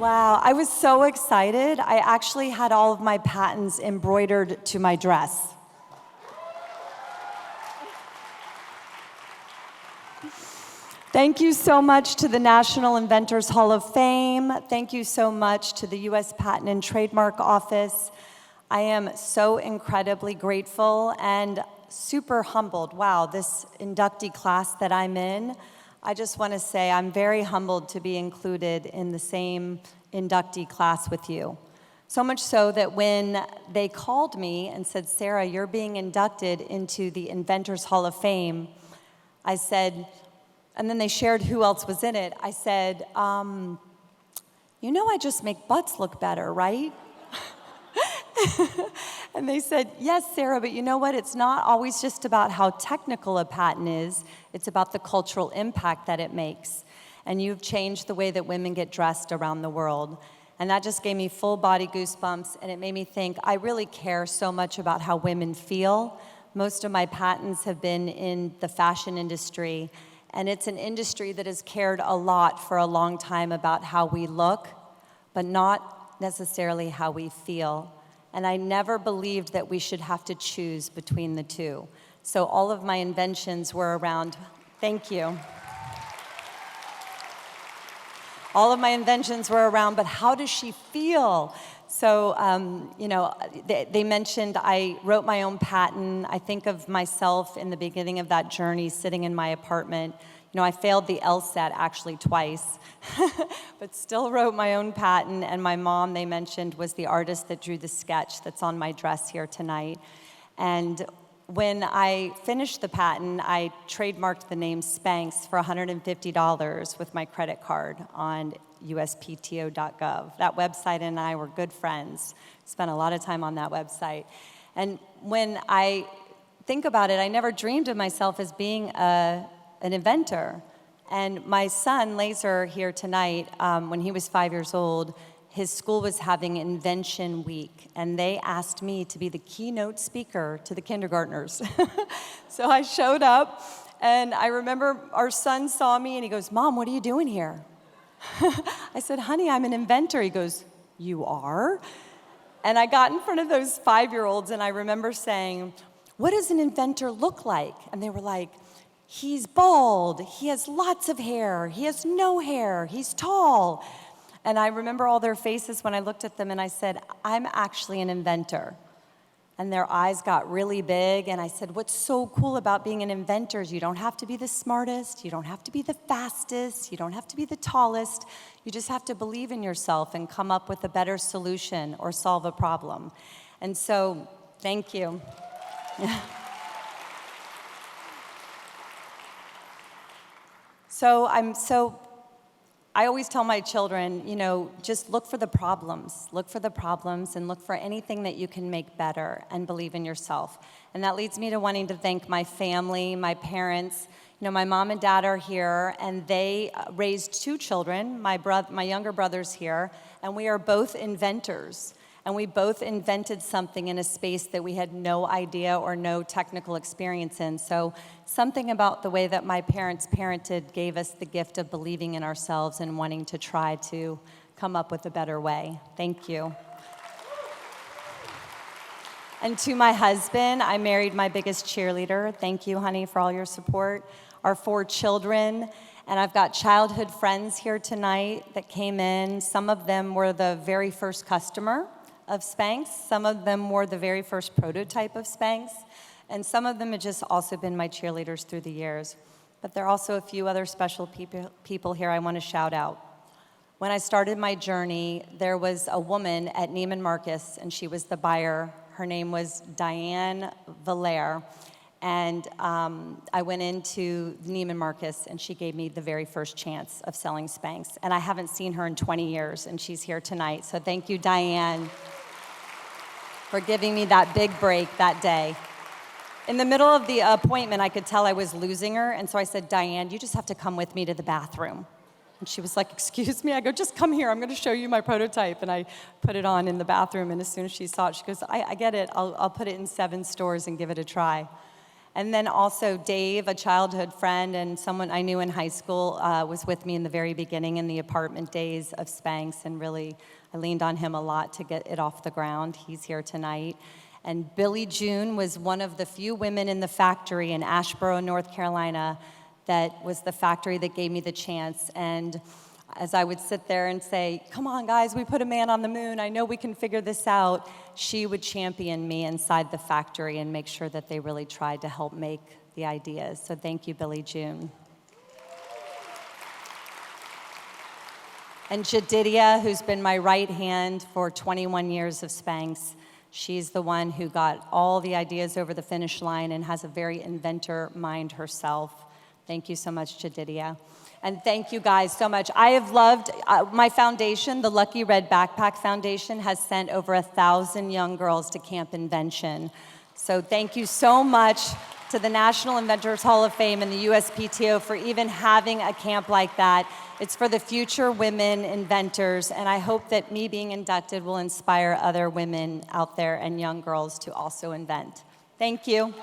Wow, I was so excited. I actually had all of my patents embroidered to my dress. Thank you so much to the National Inventors Hall of Fame. Thank you so much to the U.S. Patent and Trademark Office. I am so incredibly grateful and super humbled. Wow, this inductee class that I'm in, I just want to say I'm very humbled to be included in the same inductee class with you. So much so that when they called me and said, Sara, you're being inducted into the Inventors Hall of Fame, I said, and then they shared who else was in it. I said, you know I just make butts look better, right? And they said, yes, Sara, but you know what? It's not always just about how technical a patent is. It's about the cultural impact that it makes. And you've changed the way that women get dressed around the world. And that just gave me full body goosebumps, and it made me think, I really care so much about how women feel. Most of my patents have been in the fashion industry, and it's an industry that has cared a lot for a long time about how we look, but not necessarily how we feel. And I never believed that we should have to choose between the two. So all of my inventions were around, thank you. All of my inventions were around, but how does she feel? So, you know, they mentioned I wrote my own patent. I think of myself in the beginning of that journey sitting in my apartment. You know, I failed the LSAT actually twice, but still wrote my own patent. And my mom, they mentioned, was the artist that drew the sketch that's on my dress here tonight. And when I finished the patent, I trademarked the name Spanx for $150 with my credit card on uspto.gov. That website and I were good friends. Spent a lot of time on that website. And when I think about it, I never dreamed of myself as being an inventor. And my son, Laser, here tonight, when he was 5 years old, his school was having Invention Week, and they asked me to be the keynote speaker to the kindergartners. So I showed up, and I remember our son saw me, and he goes, Mom, what are you doing here? I said, honey, I'm an inventor. He goes, you are? And I got in front of those 5-year-olds, and I remember saying, what does an inventor look like? And they were like, he's bald, he has lots of hair, he has no hair, he's tall. And I remember all their faces when I looked at them, and I said, I'm actually an inventor. And their eyes got really big, and I said, what's so cool about being an inventor is you don't have to be the smartest, you don't have to be the fastest, you don't have to be the tallest, you just have to believe in yourself and come up with a better solution or solve a problem. And so, thank you. I always tell my children, you know, just look for the problems and look for anything that you can make better and believe in yourself. And that leads me to wanting to thank my family, my parents. You know, my mom and dad are here, and they raised 2 children. My younger brother's here, and we are both inventors. And we both invented something in a space that we had no idea or no technical experience in. So something about the way that my parents parented gave us the gift of believing in ourselves and wanting to try to come up with a better way. Thank you. And to my husband, I married my biggest cheerleader. Thank you, honey, for all your support. Our 4 children. And I've got childhood friends here tonight that came in. Some of them were the very first customer of Spanx. Some of them were the very first prototype of Spanx. And some of them have just also been my cheerleaders through the years. But there are also a few other special people here I want to shout out. When I started my journey, there was a woman at Neiman Marcus, and she was the buyer. Her name was Diane Valère. And I went into Neiman Marcus, and she gave me the very first chance of selling Spanx. And I haven't seen her in 20 years, and she's here tonight. So thank you, Diane, for giving me that big break that day. In the middle of the appointment, I could tell I was losing her, and so I said, Diane, you just have to come with me to the bathroom. And she was like, excuse me? I go, just come here, I'm gonna show you my prototype. And I put it on in the bathroom, and as soon as she saw it, she goes, I get it, I'll put it in 7 stores and give it a try. And then also Dave, a childhood friend and someone I knew in high school, was with me in the very beginning in the apartment days of Spanx, and really I leaned on him a lot to get it off the ground. He's here tonight. And Billie June was one of the few women in the factory in Asheboro, North Carolina, that was the factory that gave me the chance. And as I would sit there and say, come on guys, we put a man on the moon, I know we can figure this out, she would champion me inside the factory and make sure that they really tried to help make the ideas. So thank you, Billie June. And Jedidia, who's been my right hand for 21 years of Spanx, she's the one who got all the ideas over the finish line and has a very inventor mind herself. Thank you so much, Jedidia. And thank you guys so much. I have loved, my foundation, the Lucky Red Backpack Foundation, has sent over 1,000 young girls to Camp Invention. So thank you so much to the National Inventors Hall of Fame and the USPTO for even having a camp like that. It's for the future women inventors, and I hope that me being inducted will inspire other women out there and young girls to also invent. Thank you.